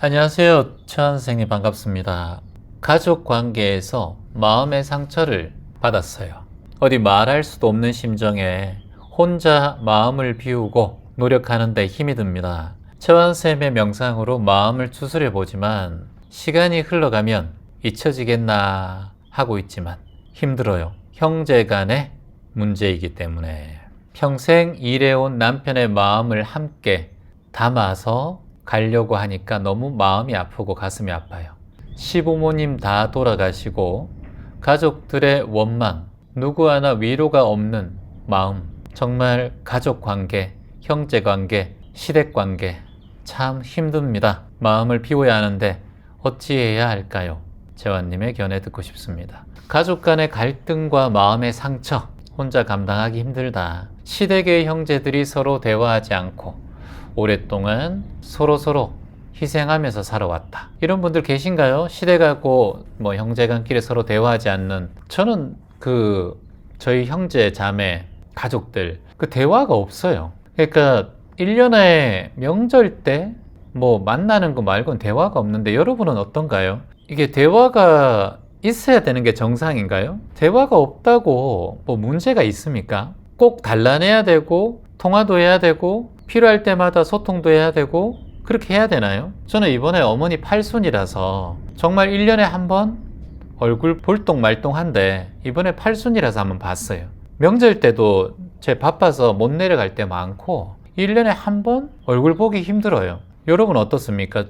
안녕하세요. 최 선생님 반갑습니다. 가족 관계에서 마음의 상처를 받았어요. 어디 말할 수도 없는 심정에 혼자 마음을 비우고 노력하는데 힘이 듭니다. 최원쌤의 명상으로 마음을 추스려 보지만 시간이 흘러가면 잊혀지겠나 하고 있지만 힘들어요. 형제 간의 문제이기 때문에 평생 일해온 남편의 마음을 함께 담아서 가려고 하니까 너무 마음이 아프고 가슴이 아파요. 시부모님 다 돌아가시고 가족들의 원망, 누구 하나 위로가 없는 마음, 정말 가족 관계, 형제 관계, 시댁 관계 참 힘듭니다. 마음을 비워야 하는데 어찌해야 할까요? 재환님의 견해 듣고 싶습니다. 가족 간의 갈등과 마음의 상처 혼자 감당하기 힘들다. 시댁의 형제들이 서로 대화하지 않고 오랫동안 서로 희생하면서 살아왔다. 이런 분들 계신가요? 시댁하고 형제간끼리 서로 대화하지 않는. 저는 저희 형제, 자매, 가족들 대화가 없어요. 그러니까 1년에 명절 때 만나는 거 말고는 대화가 없는데 여러분은 어떤가요? 이게 대화가 있어야 되는 게 정상인가요? 대화가 없다고 문제가 있습니까? 꼭 단란해야 되고 통화도 해야 되고 필요할 때마다 소통도 해야 되고 그렇게 해야 되나요? 저는 이번에 어머니 팔순이라서 정말 1년에 한 번 얼굴 볼똥말똥한데 이번에 팔순이라서 한번 봤어요. 명절 때도 제 바빠서 못 내려갈 때 많고 1년에 한 번 얼굴 보기 힘들어요. 여러분 어떻습니까?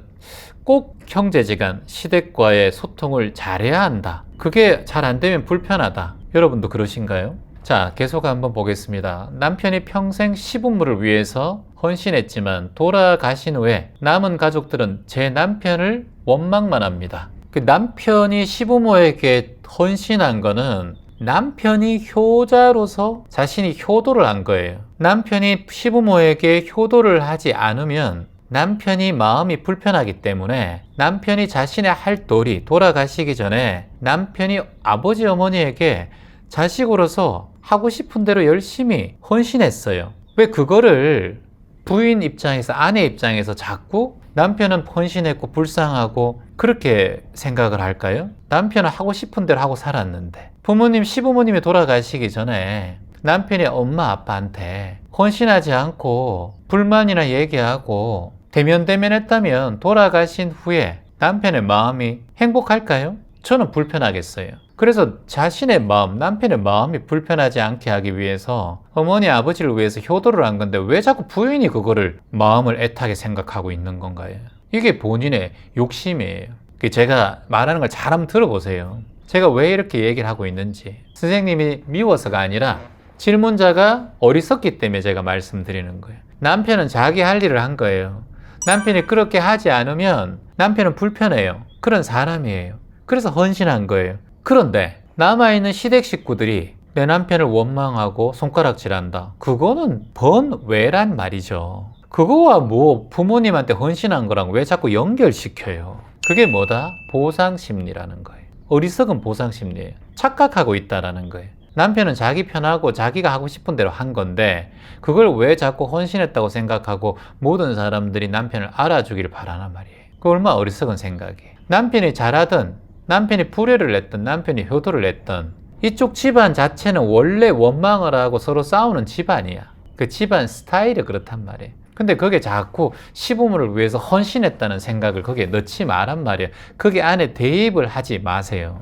꼭 형제지간 시댁과의 소통을 잘해야 한다. 그게 잘 안 되면 불편하다. 여러분도 그러신가요? 자, 계속 한번 보겠습니다. 남편이 평생 시부모를 위해서 헌신했지만 돌아가신 후에 남은 가족들은 제 남편을 원망만 합니다. 남편이 시부모에게 헌신한 거는 남편이 효자로서 자신이 효도를 한 거예요. 남편이 시부모에게 효도를 하지 않으면 남편이 마음이 불편하기 때문에 남편이 자신의 할 도리, 돌아가시기 전에 남편이 아버지 어머니에게 자식으로서 하고 싶은 대로 열심히 헌신했어요. 왜 그거를 부인 입장에서, 아내 입장에서 자꾸 남편은 헌신했고 불쌍하고 그렇게 생각을 할까요? 남편은 하고 싶은 대로 하고 살았는데 부모님, 시부모님이 돌아가시기 전에 남편이 엄마, 아빠한테 헌신하지 않고 불만이나 얘기하고 대면대면했다면 돌아가신 후에 남편의 마음이 행복할까요? 저는 불편하겠어요. 그래서 자신의 마음, 남편의 마음이 불편하지 않게 하기 위해서 어머니, 아버지를 위해서 효도를 한 건데 왜 자꾸 부인이 그거를 마음을 애타게 생각하고 있는 건가요? 이게 본인의 욕심이에요. 제가 말하는 걸 잘 한번 들어보세요. 제가 왜 이렇게 얘기를 하고 있는지. 선생님이 미워서가 아니라 질문자가 어리석기 때문에 제가 말씀드리는 거예요. 남편은 자기 할 일을 한 거예요. 남편이 그렇게 하지 않으면 남편은 불편해요. 그런 사람이에요. 그래서 헌신한 거예요. 그런데 남아있는 시댁 식구들이 내 남편을 원망하고 손가락질한다. 그거는 번외란 말이죠. 그거와 부모님한테 헌신한 거랑 왜 자꾸 연결시켜요? 그게 뭐다? 보상심리라는 거예요. 어리석은 보상심리예요. 착각하고 있다라는 거예요. 남편은 자기 편하고 자기가 하고 싶은 대로 한 건데 그걸 왜 자꾸 헌신했다고 생각하고 모든 사람들이 남편을 알아주기를 바라는 말이에요. 그 얼마나 어리석은 생각이에요. 남편이 잘하든 남편이 불효를 냈든 남편이 효도를 냈든 이쪽 집안 자체는 원래 원망을 하고 서로 싸우는 집안이야. 그 집안 스타일이 그렇단 말이에요. 근데 그게 자꾸 시부모를 위해서 헌신했다는 생각을 거기에 넣지 말란 말이에요. 거기 안에 대입을 하지 마세요.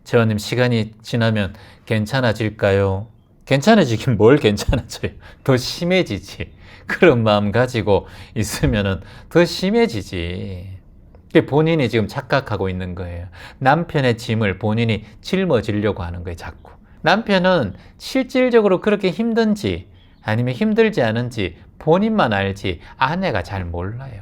재원님, 시간이 지나면 괜찮아질까요? 괜찮아지긴 뭘 괜찮아져요? 더 심해지지. 그런 마음 가지고 있으면 더 심해지지. 본인이 지금 착각하고 있는 거예요. 남편의 짐을 본인이 짊어지려고 하는 거예요, 자꾸. 남편은 실질적으로 그렇게 힘든지 아니면 힘들지 않은지 본인만 알지 아내가 잘 몰라요.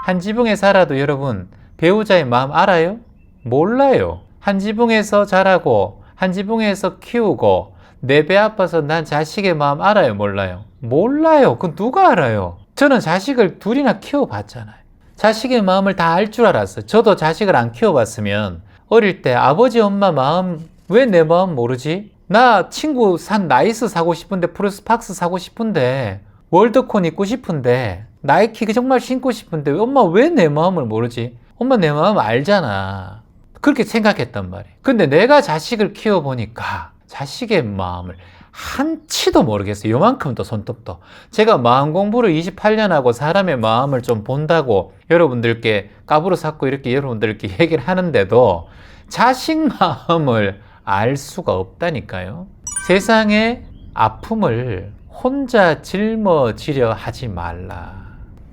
한 지붕에 살아도 여러분 배우자의 마음 알아요? 몰라요. 한 지붕에서 자라고 한 지붕에서 키우고 내 배 아파서 난 자식의 마음 알아요? 몰라요? 몰라요. 그건 누가 알아요? 저는 자식을 둘이나 키워봤잖아요. 자식의 마음을 다 알 줄 알았어요. 저도 자식을 안 키워봤으면 어릴 때 아버지 엄마 마음 왜 내 마음 모르지? 나 친구 산 나이스 사고 싶은데 프로스팍스 사고 싶은데 월드콘 입고 싶은데 나이키 정말 신고 싶은데 엄마 왜 내 마음을 모르지? 엄마 내 마음 알잖아. 그렇게 생각했단 말이에요. 근데 내가 자식을 키워보니까 자식의 마음을 한치도 모르겠어요. 요만큼도 손톱도. 제가 마음 공부를 28년 하고 사람의 마음을 좀 본다고 여러분들께 까부러 샀고 이렇게 여러분들께 얘기를 하는데도 자식 마음을 알 수가 없다니까요. 세상의 아픔을 혼자 짊어지려 하지 말라.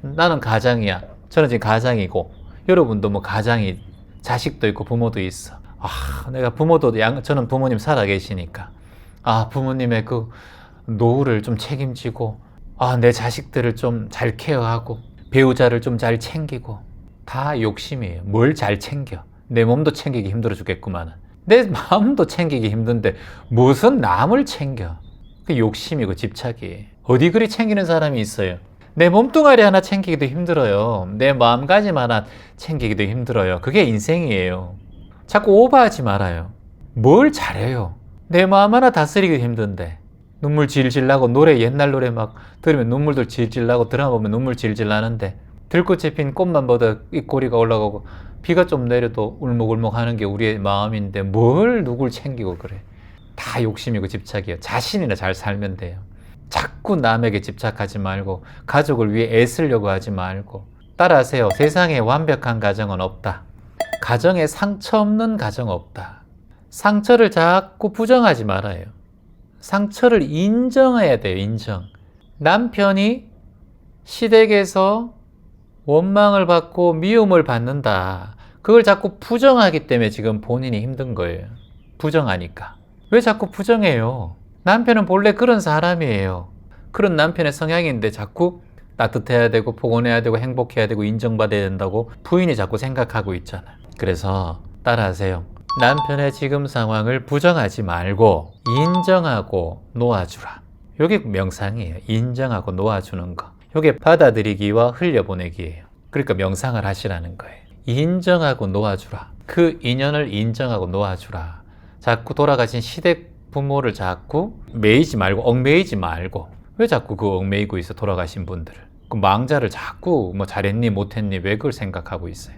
나는 가장이야. 저는 지금 가장이고 여러분도 뭐 가장이 자식도 있고 부모도 있어. 내가 부모도 저는 부모님 살아 계시니까 부모님의 그 노후를 좀 책임지고 내 자식들을 좀 잘 케어하고 배우자를 좀 잘 챙기고 다 욕심이에요. 뭘 잘 챙겨. 내 몸도 챙기기 힘들어 죽겠구만. 내 마음도 챙기기 힘든데 무슨 남을 챙겨. 그 욕심이고 집착이. 어디 그리 챙기는 사람이 있어요. 내 몸뚱아리 하나 챙기기도 힘들어요. 내 마음가짐 하나 챙기기도 힘들어요. 그게 인생이에요. 자꾸 오버하지 말아요. 뭘 잘해요. 내 마음 하나 다스리기도 힘든데 눈물 질질 나고 옛날 노래 막 들으면 눈물도 질질 나고 드라마 보면 눈물 질질 나는데 들꽃에 핀 꽃만 봐도 입꼬리가 올라가고 비가 좀 내려도 울먹울먹 하는 게 우리의 마음인데 뭘 누굴 챙기고 그래. 다 욕심이고 집착이에요. 자신이나 잘 살면 돼요. 자꾸 남에게 집착하지 말고 가족을 위해 애쓰려고 하지 말고 따라하세요. 세상에 완벽한 가정은 없다. 가정에 상처 없는 가정 없다. 상처를 자꾸 부정하지 말아요. 상처를 인정해야 돼요. 인정. 남편이 시댁에서 원망을 받고 미움을 받는다. 그걸 자꾸 부정하기 때문에 지금 본인이 힘든 거예요. 부정하니까. 왜 자꾸 부정해요? 남편은 본래 그런 사람이에요. 그런 남편의 성향인데 자꾸 따뜻해야 되고 포근해야 되고 행복해야 되고 인정받아야 된다고 부인이 자꾸 생각하고 있잖아요. 그래서 따라하세요. 남편의 지금 상황을 부정하지 말고 인정하고 놓아주라. 이게 명상이에요. 인정하고 놓아주는 거. 이게 받아들이기와 흘려보내기예요. 그러니까 명상을 하시라는 거예요. 인정하고 놓아주라. 그 인연을 인정하고 놓아주라. 자꾸 돌아가신 시댁 부모를 자꾸 매이지 말고 얽매이지 말고. 왜 자꾸 그 얽매이고 있어? 돌아가신 분들을. 그 망자를 자꾸 뭐 잘했니 못했니 왜 그걸 생각하고 있어요?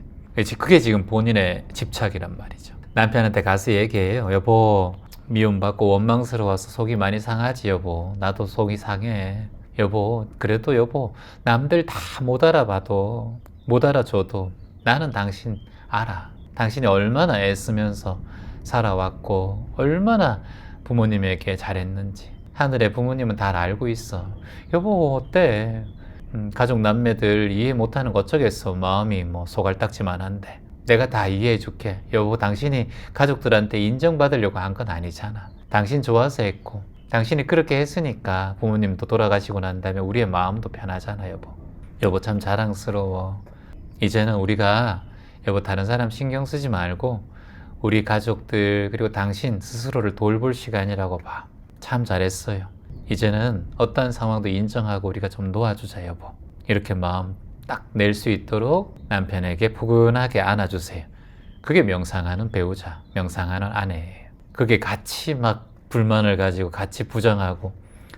그게 지금 본인의 집착이란 말이죠. 남편한테 가서 얘기해요. 여보, 미움받고 원망스러워서 속이 많이 상하지 여보. 나도 속이 상해. 여보, 그래도 여보, 남들 다 못 알아봐도 못 알아줘도 나는 당신 알아. 당신이 얼마나 애쓰면서 살아왔고 얼마나 부모님에게 잘했는지 하늘의 부모님은 다 알고 있어. 여보 어때? 가족 남매들 이해 못하는 거 어쩌겠어. 마음이 뭐 소갈딱지만 한데 내가 다 이해해 줄게. 여보, 당신이 가족들한테 인정받으려고 한 건 아니잖아. 당신 좋아서 했고 당신이 그렇게 했으니까 부모님도 돌아가시고 난 다음에 우리의 마음도 편하잖아. 여보 참 자랑스러워. 이제는 우리가 여보 다른 사람 신경 쓰지 말고 우리 가족들 그리고 당신 스스로를 돌볼 시간이라고 봐. 참 잘했어요. 이제는 어떤 상황도 인정하고 우리가 좀 놓아주자 여보. 이렇게 마음 딱 낼 수 있도록 남편에게 포근하게 안아주세요. 그게 명상하는 배우자, 명상하는 아내예요. 그게 같이 막 불만을 가지고 같이 부정하고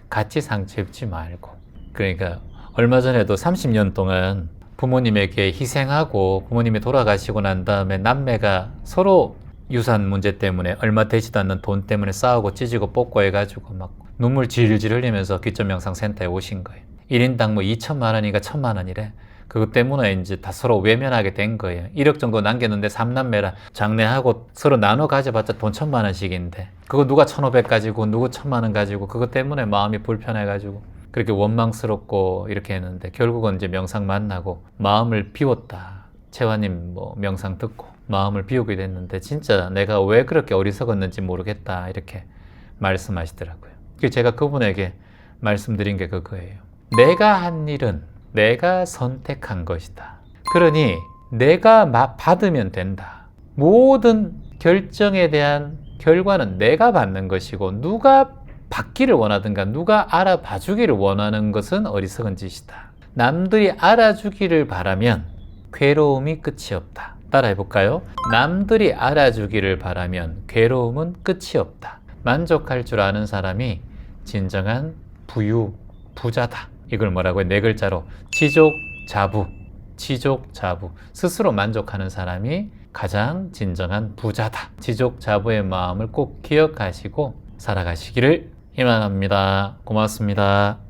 같이 상처 입지 말고. 그러니까 얼마 전에도 30년 동안 부모님에게 희생하고 부모님이 돌아가시고 난 다음에 남매가 서로 유산 문제 때문에 얼마 되지도 않는 돈 때문에 싸우고 찢고 뽑고 해가지고 막 눈물 질질 흘리면서 기점명상센터에 오신 거예요. 1인당 뭐 2천만 원인가 1천만 원이래. 그것 때문에 이제 다 서로 외면하게 된 거예요. 1억 정도 남겼는데 3남매라 장례하고 서로 나눠 가져봤자 돈 1천만 원씩인데 그거 누가 1,500 가지고 누구 1,000만 원 가지고 그것 때문에 마음이 불편해가지고 그렇게 원망스럽고 이렇게 했는데 결국은 이제 명상 만나고 마음을 비웠다. 채화님 뭐 명상 듣고 마음을 비우게 됐는데 진짜 내가 왜 그렇게 어리석었는지 모르겠다 이렇게 말씀하시더라고요. 제가 그분에게 말씀드린 게 그거예요. 내가 한 일은 내가 선택한 것이다. 그러니 내가 받으면 된다. 모든 결정에 대한 결과는 내가 받는 것이고 누가 받기를 원하든가 누가 알아봐 주기를 원하는 것은 어리석은 짓이다. 남들이 알아주기를 바라면 괴로움이 끝이 없다. 따라해 볼까요? 남들이 알아주기를 바라면 괴로움은 끝이 없다. 만족할 줄 아는 사람이 진정한 부자다. 이걸 뭐라고 해? 네 글자로 지족 자부, 지족자부, 스스로 만족하는 사람이 가장 진정한 부자다. 지족자부의 마음을 꼭 기억하시고 살아가시기를 희망합니다. 고맙습니다.